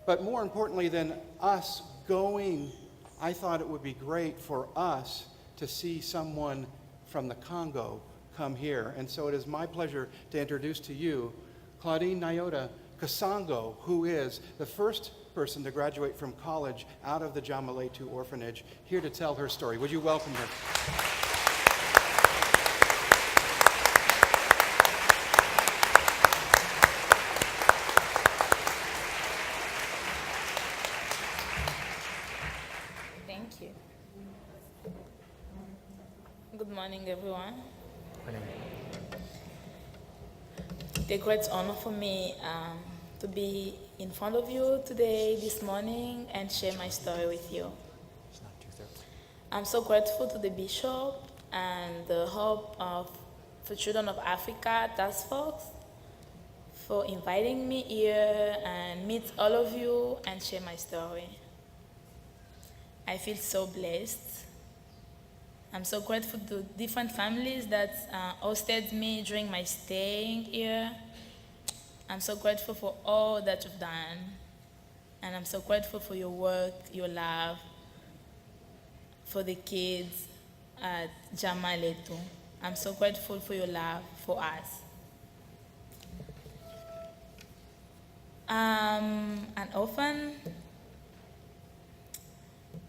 But more importantly than us going, I thought it would be great for us to see someone from the Congo come here. And so it is my pleasure to introduce to you Claudine Nyota Kasango, who is the first person to graduate from college out of the Jamaletu orphanage, here to tell her story. Would you welcome her? Thank you. Good morning, everyone. It's a great honor for me to be in front of you today, this morning, and share my story with you. I'm so grateful to the Bishop and the Hope for Children of Africa Task Force for inviting me here and meet all of you and share my story. I feel so blessed. I'm so grateful to different families that hosted me during my staying here. I'm so grateful for all that you've done. And I'm so grateful for your work, your love, for the kids at Jamaletu. I'm so grateful for your love for us. An orphan.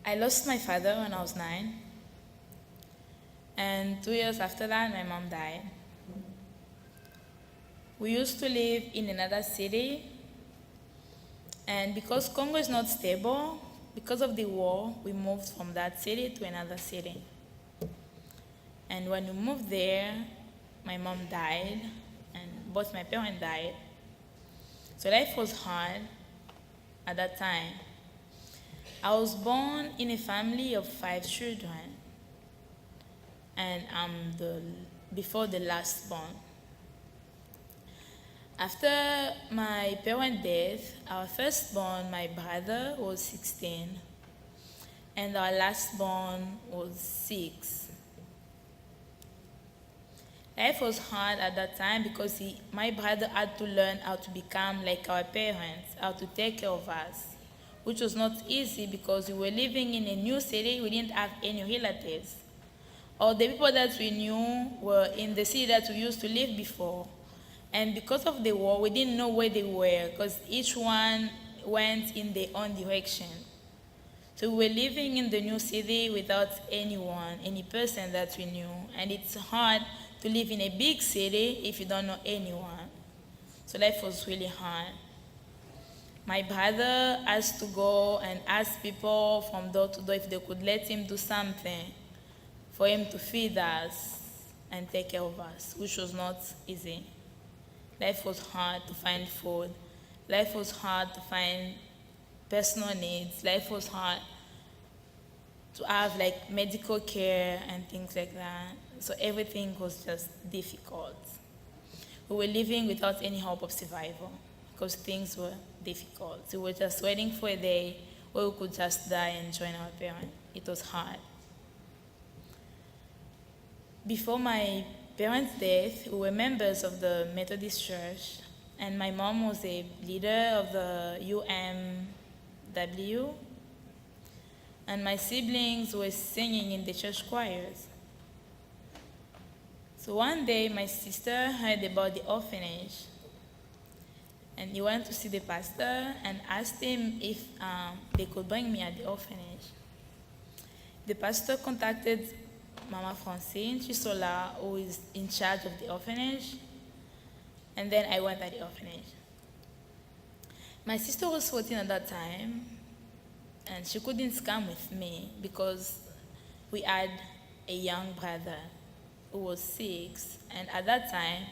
I lost my father when I was 9. And 2 years after that, my mom died. We used to live in another city, and because Congo is not stable, because of the war, we moved from that city to another city. And when we moved there, my mom died, and both my parents died. So life was hard at that time. I was born in a family of 5 children, and I'm before the last born. After my parents' death, our firstborn, my brother, was 16, and our lastborn was 6. Life was hard at that time because my brother had to learn how to become like our parents, how to take care of us, which was not easy because we were living in a new city, we didn't have any relatives. All the people that we knew were in the city that we used to live before. And because of the war, we didn't know where they were because each one went in their own direction. So we were living in the new city without anyone, any person that we knew. And it's hard to live in a big city if you don't know anyone. So life was really hard. My brother has to go and ask people from door to door if they could let him do something for him to feed us and take care of us, which was not easy. Life was hard to find food. Life was hard to find personal needs. Life was hard to have like medical care and things like that. So everything was just difficult. We were living without any hope of survival because things were difficult. We were just waiting for a day where we could just die and join our parents. It was hard. Before my parents' death, we were members of the Methodist Church, and my mom was a leader of the UMW, and my siblings were singing in the church choirs. So one day, my sister heard about the orphanage, and he went to see the pastor and asked him if they could bring me at the orphanage. The pastor contacted Mama Francine Chisola, who is in charge of the orphanage, and then I went at the orphanage. My sister was 14 at that time, and she couldn't come with me because we had a young brother who was 6, and at that time,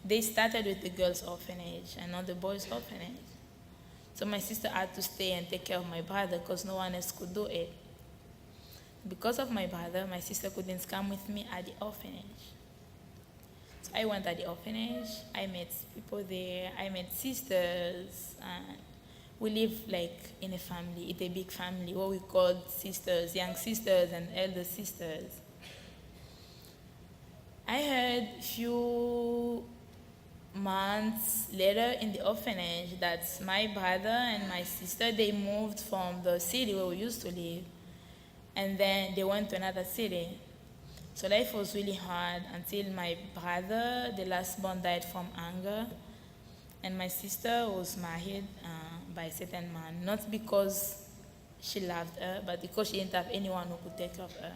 they started with the girls' orphanage and not the boys' orphanage. So my sister had to stay and take care of my brother because no one else could do it. Because of my brother, my sister couldn't come with me at the orphanage. So I went at the orphanage, I met people there, I met sisters, and we lived like in a family, in a big family, what we called sisters, young sisters and elder sisters. I heard few months later in the orphanage that my brother and my sister, they moved from the city where we used to live, and then they went to another city. So life was really hard until my brother, the last born, died from hunger, and my sister was married by a certain man, not because she loved her, but because she didn't have anyone who could take care of her.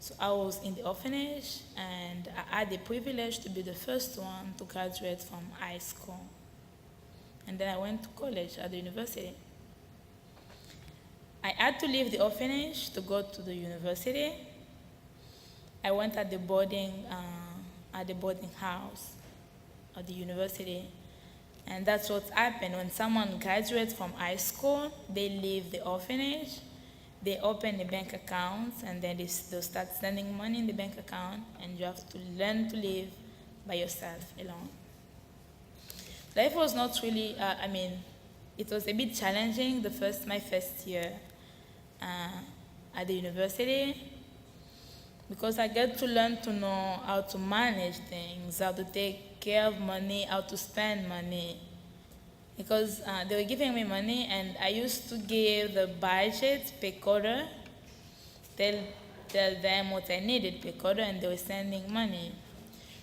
So I was in the orphanage, and I had the privilege to be the first one to graduate from high school. And then I went to college at the university. I had to leave the orphanage to go to the university. I went at the boarding house at the university. And that's what happened. When someone graduates from high school, they leave the orphanage, they open a bank account, and then they'll start sending money in the bank account, and you have to learn to live by yourself alone. Life was not really, it was a bit challenging my first year at the university, because I got to learn to know how to manage things, how to take care of money, how to spend money. Because they were giving me money, and I used to give the budget per quarter, tell them what I needed per quarter, and they were sending money.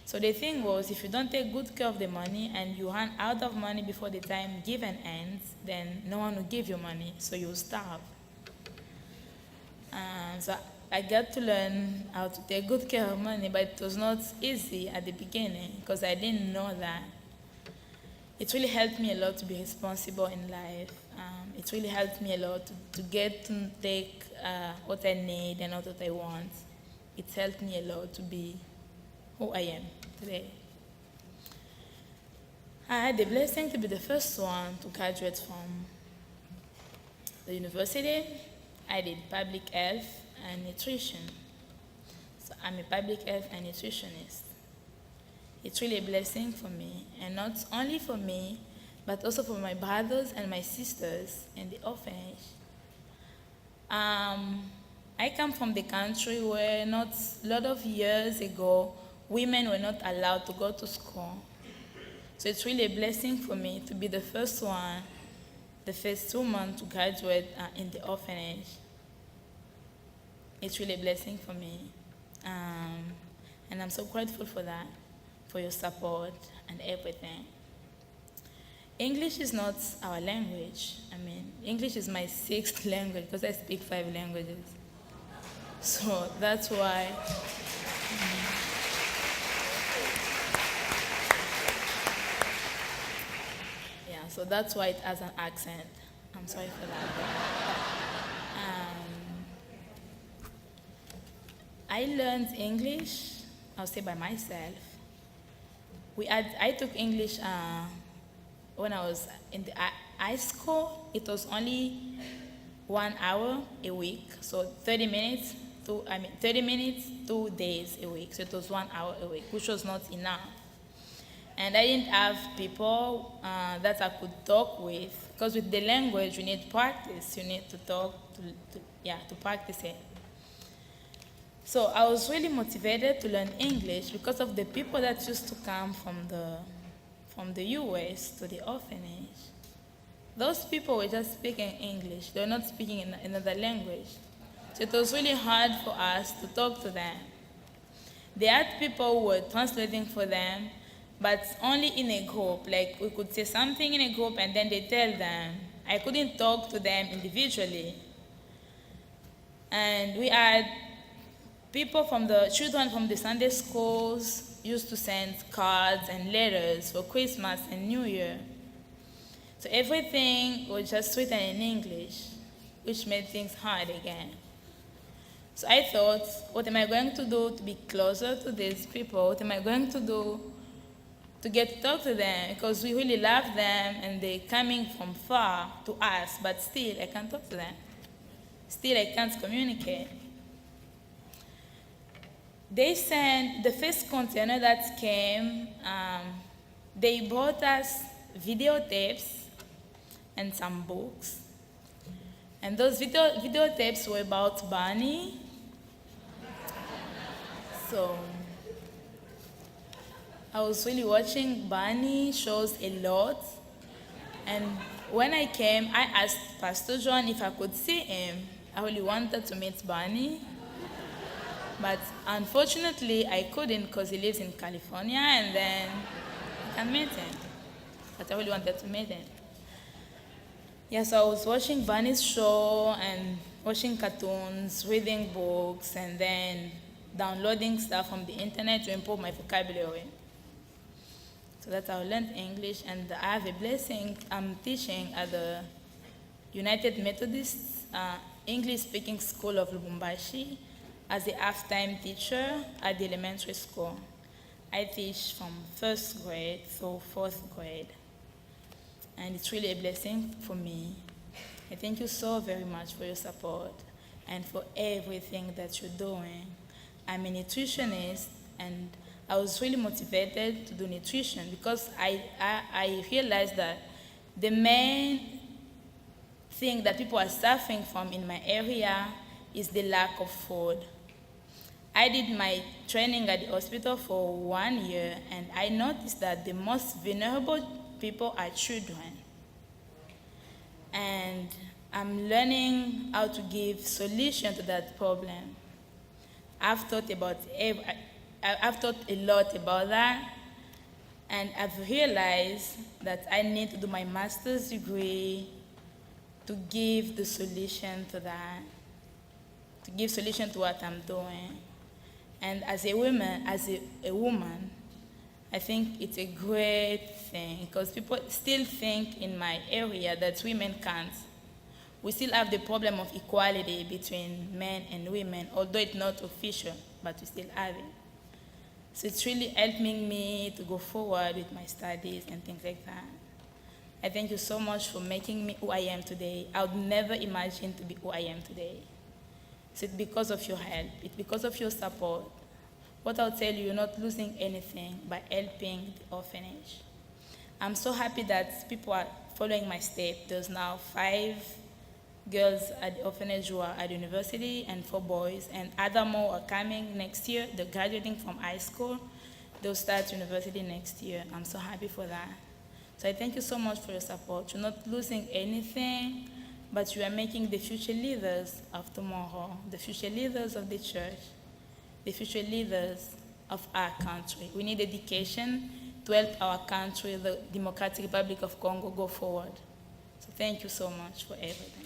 So the thing was, if you don't take good care of the money and you run out of money before the time given ends, then no one will give you money, so you'll starve. So I got to learn how to take good care of money, but it was not easy at the beginning because I didn't know that. It really helped me a lot to be responsible in life. It really helped me a lot to get to take what I need and not what I want. It helped me a lot to be who I am today. I had the blessing to be the first one to graduate from the university. I did public health and nutrition. So I'm a public health and nutritionist. It's really a blessing for me, and not only for me, but also for my brothers and my sisters in the orphanage. I come from the country where not a lot of years ago, women were not allowed to go to school. So it's really a blessing for me to be the first one, the first woman to graduate in the orphanage. It's really a blessing for me. And I'm so grateful for that, for your support and everything. English is not our language. English is my sixth language because I speak 5 languages. So that's why. So that's why it has an accent. I'm sorry for that. I learned English, I'll say by myself. I took English when I was in the high school. It was only 1 hour a week, so 30 minutes, 2 days a week. So it was 1 hour a week, which was not enough. And I didn't have people that I could talk with, because with the language you need practice. You need to talk to practice it. So I was really motivated to learn English because of the people that used to come from the US to the orphanage. Those people were just speaking English. They were not speaking in another language. So it was really hard for us to talk to them. They had people who were translating for them, but only in a group. Like, we could say something in a group and then they tell them. I couldn't talk to them individually. And we had children from the Sunday schools used to send cards and letters for Christmas and New Year. So everything was just written in English, which made things hard again. So I thought, what am I going to do to be closer to these people? What am I going to do to get to talk to them? Because we really love them and they're coming from far to us, but still I can't talk to them. Still I can't communicate. They sent the first container that came, they brought us videotapes and some books. And those videotapes were about Barney. So I was really watching Barney shows a lot. And when I came, I asked Pastor John if I could see him. I really wanted to meet Barney. But unfortunately, I couldn't because he lives in California, and then I can meet him. But I really wanted to meet him. Yeah, so I was watching Barney's show and watching cartoons, reading books, and then downloading stuff from the internet to improve my vocabulary. So that's how I learned English, and I have a blessing. I'm teaching at the United Methodist English-speaking school of Lubumbashi as a half-time teacher at the elementary school. I teach from 1st grade through 4th grade, and it's really a blessing for me. I thank you so very much for your support and for everything that you're doing. I'm a nutritionist, and I was really motivated to do nutrition because I realized that the main thing that people are suffering from in my area is the lack of food. I did my training at the hospital for 1 year, and I noticed that the most vulnerable people are children. And I'm learning how to give solution to that problem. I've thought a lot about that, and I've realized that I need to do my master's degree to give the solution to that, to give solution to what I'm doing. And as a woman, I think it's a great thing because people still think in my area that women can't. We still have the problem of equality between men and women, although it's not official, but we still have it. So it's really helping me to go forward with my studies and things like that. I thank you so much for making me who I am today. I would never imagine to be who I am today. So it's because of your help. It's because of your support. What I'll tell you, you're not losing anything by helping the orphanage. I'm so happy that people are following my step. There's now 5 girls at the orphanage who are at university and 4 boys, and other more are coming next year. They're graduating from high school. They'll start university next year. I'm so happy for that. So I thank you so much for your support. You're not losing anything, but you are making the future leaders of tomorrow, the future leaders of the church, the future leaders of our country. We need education to help our country, the Democratic Republic of Congo, go forward. So thank you so much for everything.